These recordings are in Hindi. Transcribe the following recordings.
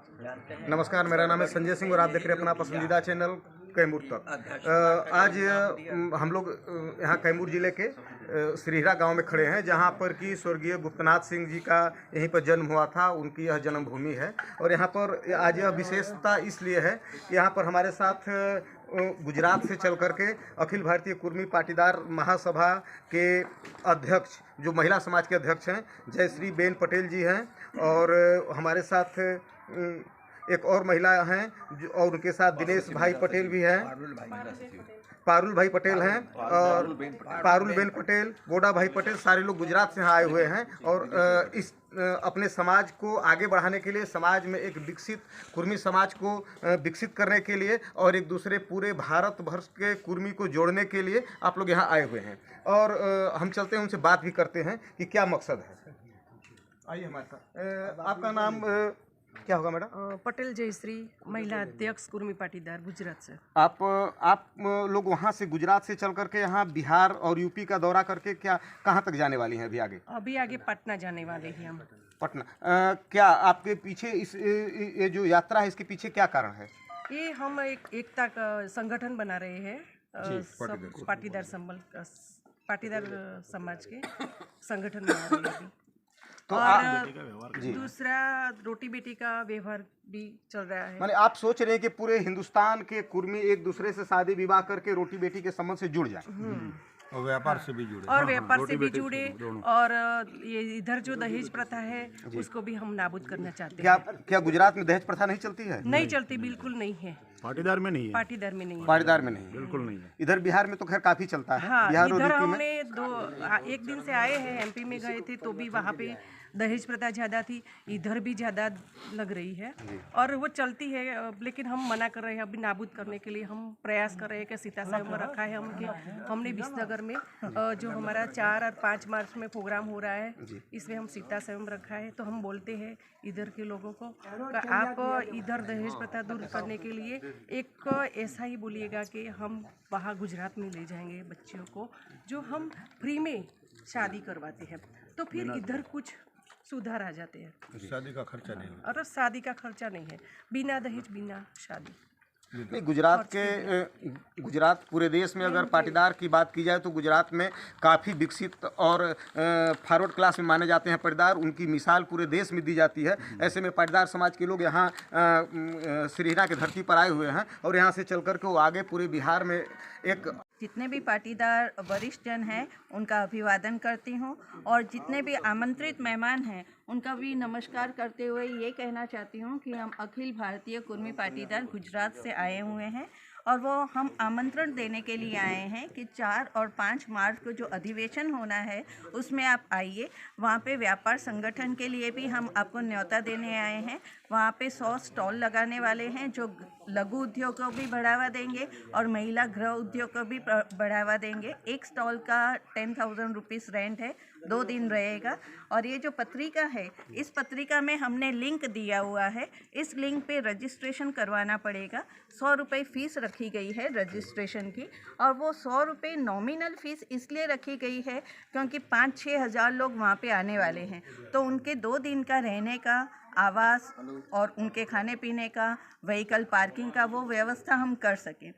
नमस्कार, मेरा नाम है संजय सिंह और आप देख रहे हैं अपना पसंदीदा चैनल कैमूर तक। आज हम लोग यहाँ कैमूर जिले के श्रीहरा गांव में खड़े हैं, जहाँ पर कि स्वर्गीय गुप्तनाथ सिंह जी का यहीं पर जन्म हुआ था। उनकी यह जन्मभूमि है और यहाँ पर आज यह विशेषता इसलिए है कि यहाँ पर हमारे साथ गुजरात से चल करके अखिल भारतीय कुर्मी पाटीदार महासभा के अध्यक्ष, जो महिला समाज के अध्यक्ष हैं, जयश्री बेन पटेल जी हैं। और हमारे साथ एक और महिला हैं और उनके साथ दिनेश भाई पटेल भी हैं, पारुल भाई पटेल हैं और पारुल बेन पटेल, गोडा भाई पटेल। सारे लोग गुजरात से यहाँ आए हुए हैं और इस अपने समाज को आगे बढ़ाने के लिए, समाज में एक विकसित कुर्मी समाज को विकसित करने के लिए और एक दूसरे पूरे भारत वर्ष के कुर्मी को जोड़ने के लिए आप लोग यहाँ आए हुए हैं। और हम चलते हैं, उनसे बात भी करते हैं कि क्या मकसद है। आइए हमारे साथ। आपका नाम क्या होगा मैडम? पटेल जयश्री, महिला अध्यक्ष कुर्मी पाटीदार, गुजरात से। आप लोग वहाँ से गुजरात से चल करके यहाँ बिहार और यूपी का दौरा करके क्या कहाँ तक जाने वाली हैं अभी आगे? अभी आगे पटना जाने वाले हैं हम। पटना। क्या आपके पीछे ये जो यात्रा है, इसके पीछे क्या कारण है? ये हम एक एकता का संगठन बना रहे हैं, सब पाटीदार समाज के संगठन बना रहे हैं अभी। तो और दूसरा रोटी बेटी का व्यवहार भी चल रहा है। माने आप सोच रहे हैं कि पूरे हिंदुस्तान के कुर्मी एक दूसरे से शादी विवाह करके रोटी बेटी के संबंध से जुड़ जाए और व्यापार से भी जुड़े, और व्यापार से भी जुड़े। और ये इधर जो दहेज प्रथा है उसको भी हम नाबूद करना चाहते हैं। क्या गुजरात में दहेज प्रथा नहीं चलती है? नहीं चलती, बिल्कुल नहीं है। पाटीदार में नहीं है। पाटीदार में नहीं है। पाटीदार में नहीं, बिल्कुल नहीं है। इधर बिहार में तो खैर काफी चलता है। हाँ, बिहार और इधर यूपी हमने एक दिन से आए हैं, एमपी में गए थे तो भी वहाँ पे दहेज प्रथा ज़्यादा थी, इधर भी ज़्यादा लग रही है और वो चलती है। लेकिन हम मना कर रहे हैं, अभी नाबूद करने के लिए हम प्रयास कर रहे हैं कि सीता साहब में रखा है हमने विसनगर में, जो हमारा 4 और 5 मार्च में प्रोग्राम हो रहा है, इसमें हम सीता स्वयं रखा है। तो हम बोलते हैं इधर के लोगों को कि आप इधर दहेज प्रथा दूर करने के लिए एक ऐसा ही बोलिएगा कि हम वहाँ गुजरात में ले जाएंगे बच्चियों को, जो हम फ्री में शादी करवाते हैं, तो फिर इधर कुछ सुधार आ जाते हैं। शादी का खर्चा नहीं है। और शादी का खर्चा नहीं है, बिना दहेज बिना शादी। नहीं, गुजरात पूरे देश में अगर पाटीदार की बात की जाए तो गुजरात में काफ़ी विकसित और फॉरवर्ड क्लास में माने जाते हैं पाटीदार। उनकी मिसाल पूरे देश में दी जाती है। ऐसे में पाटीदार समाज के लोग यहाँ श्रीहरा की धरती पर आए हुए हैं और यहाँ से चल कर के वो आगे पूरे बिहार में एक जितने भी पाटीदार वरिष्ठ जन हैं उनका अभिवादन करती हूँ और जितने भी आमंत्रित मेहमान हैं उनका भी नमस्कार करते हुए ये कहना चाहती हूँ कि हम अखिल भारतीय कुर्मी पाटीदार गुजरात से आए हुए हैं और वो हम आमंत्रण देने के लिए आए हैं कि 4 और 5 मार्च को जो अधिवेशन होना है उसमें आप आइए। वहाँ पे व्यापार संगठन के लिए भी हम आपको न्योता देने आए हैं। वहाँ पे 100 स्टॉल लगाने वाले हैं जो लघु उद्योग को भी बढ़ावा देंगे और महिला गृह उद्योग को भी बढ़ावा देंगे। एक स्टॉल का 10,000 रुपीज़ रेंट है, 2 दिन रहेगा। और ये जो पत्रिका है, इस पत्रिका में हमने लिंक दिया हुआ है, इस लिंक पे रजिस्ट्रेशन करवाना पड़ेगा। 100 रुपये फ़ीस रखी गई है रजिस्ट्रेशन की, और वो 100 रुपये नॉमिनल फ़ीस इसलिए रखी गई है क्योंकि 5-6 हज़ार लोग वहाँ पे आने वाले हैं, तो उनके 2 दिन का रहने का, आवास और उनके खाने पीने का, व्हीकल पार्किंग का वो व्यवस्था हम कर सकें।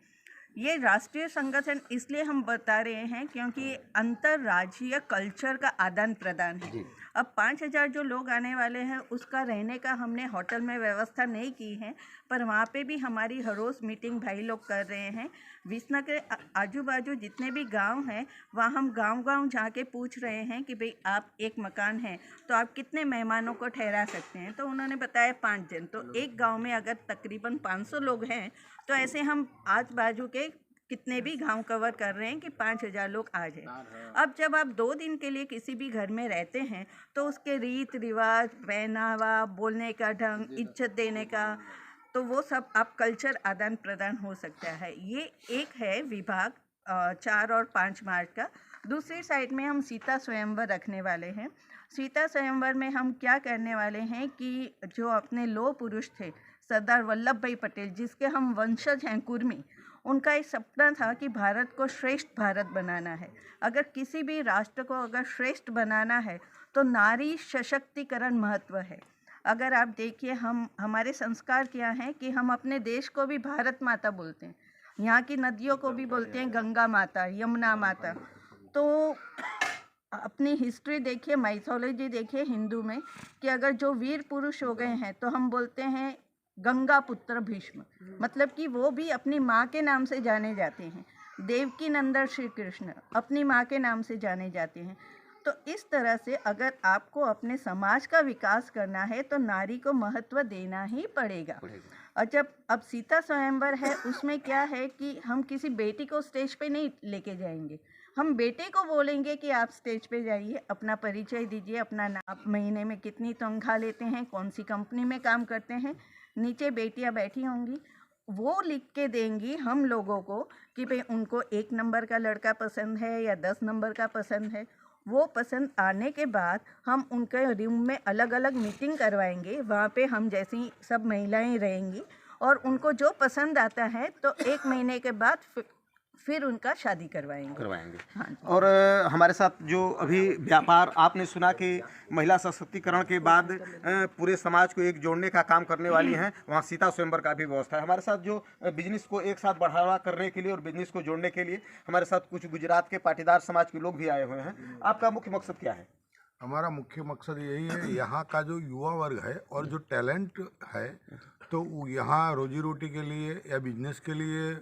ये राष्ट्रीय संगठन इसलिए हम बता रहे हैं क्योंकि अंतर्राज्यीय कल्चर का आदान प्रदान है। अब 5,000 जो लोग आने वाले हैं उसका रहने का हमने होटल में व्यवस्था नहीं की है, पर वहाँ पे भी हमारी हर रोज़ मीटिंग भाई लोग कर रहे हैं। विसनगर के आजू बाजू जितने भी गांव हैं वहाँ हम गांव-गांव जाके पूछ रहे हैं कि भाई आप एक मकान है तो आप कितने मेहमानों को ठहरा सकते हैं, तो उन्होंने बताया 5 जन। तो एक गाँव में अगर तकरीबन 500 लोग हैं तो ऐसे हम आज बाजू के कितने भी गांव कवर कर रहे हैं कि 5,000 लोग आ जाए। अब जब आप 2 दिन के लिए किसी भी घर में रहते हैं तो उसके रीत रिवाज, पहनावा, बोलने का ढंग, इज्जत देने का, तो वो सब आप कल्चर आदान प्रदान हो सकता है। ये एक है विभाग 4 और 5 मार्च का। दूसरी साइड में हम सीता स्वयंवर रखने वाले हैं। सीता स्वयंवर में हम क्या करने वाले हैं कि जो अपने लौह पुरुष थे सरदार वल्लभ भाई पटेल, जिसके हम वंशज हैं कुर्मी, उनका एक सपना था कि भारत को श्रेष्ठ भारत बनाना है। अगर किसी भी राष्ट्र को अगर श्रेष्ठ बनाना है तो नारी सशक्तिकरण महत्व है। अगर आप देखिए हमारे संस्कार क्या हैं कि हम अपने देश को भी भारत माता बोलते हैं, यहाँ की नदियों को भी बोलते हैं गंगा माता, यमुना माता। तो अपनी हिस्ट्री देखिए, माइथोलॉजी देखिए हिंदू में कि अगर जो वीर पुरुष हो गए हैं तो हम बोलते हैं गंगा पुत्र भीष्म, मतलब कि वो भी अपनी माँ के नाम से जाने जाते हैं। देवकी नंदन श्री कृष्ण अपनी माँ के नाम से जाने जाते हैं। तो इस तरह से अगर आपको अपने समाज का विकास करना है तो नारी को महत्व देना ही पड़ेगा। और जब अब सीता स्वयंवर है, उसमें क्या है कि हम किसी बेटी को स्टेज पे नहीं लेके जाएंगे, हम बेटे को बोलेंगे कि आप स्टेज पे जाइए, अपना परिचय दीजिए, अपना नाम, आप महीने में कितनी तनख्वाह लेते हैं, कौन सी कंपनी में काम करते हैं। नीचे बेटियां बैठी होंगी, वो लिख के देंगी हम लोगों को कि भाई उनको 1 नंबर का लड़का पसंद है या 10 नंबर का पसंद है। वो पसंद आने के बाद हम उनके रूम में अलग अलग मीटिंग करवाएंगे, वहाँ पे हम जैसी सब महिलाएं रहेंगी और उनको जो पसंद आता है तो 1 महीने के बाद फिर उनका शादी करवाएंगे। हाँ जी। और हमारे साथ जो अभी व्यापार आपने सुना कि महिला सशक्तिकरण के बाद पूरे समाज को एक जोड़ने का काम करने वाली हैं, वहाँ सीता स्वयंवर का भी व्यवस्था है। हमारे साथ जो बिजनेस को एक साथ बढ़ावा करने के लिए और बिजनेस को जोड़ने के लिए हमारे साथ कुछ गुजरात के पाटीदार समाज के लोग भी आए हुए हैं। आपका मुख्य मकसद क्या है? हमारा मुख्य मकसद यही है, यहाँ का जो युवा वर्ग है और जो टैलेंट है, तो यहाँ रोजी रोटी के लिए या बिजनेस के लिए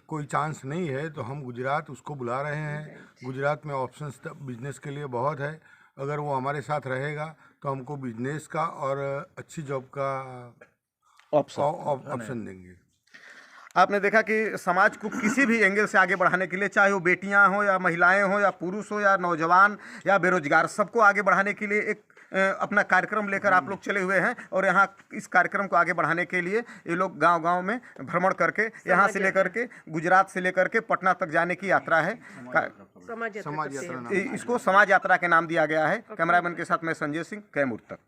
कोई चांस नहीं है, तो हम गुजरात उसको बुला रहे हैं। गुजरात में ऑप्शंस बिजनेस के लिए बहुत है। अगर वो हमारे साथ रहेगा तो हमको बिजनेस का और अच्छी जॉब का ऑप्शन देंगे। आपने देखा कि समाज को किसी भी एंगल से आगे बढ़ाने के लिए, चाहे वो बेटियां हो या महिलाएं हो या पुरुष हो या नौजवान या बेरोजगार, सबको आगे बढ़ाने के लिए एक अपना कार्यक्रम लेकर आप लोग चले हुए हैं। और यहाँ इस कार्यक्रम को आगे बढ़ाने के लिए ये लोग गांव-गांव में भ्रमण करके यहाँ से लेकर के गुजरात से लेकर के पटना तक जाने की यात्रा है। समाज यात्रा इसको समाज यात्रा के नाम दिया गया है। कैमरामैन के साथ मैं संजय सिंह, कैमूर तक।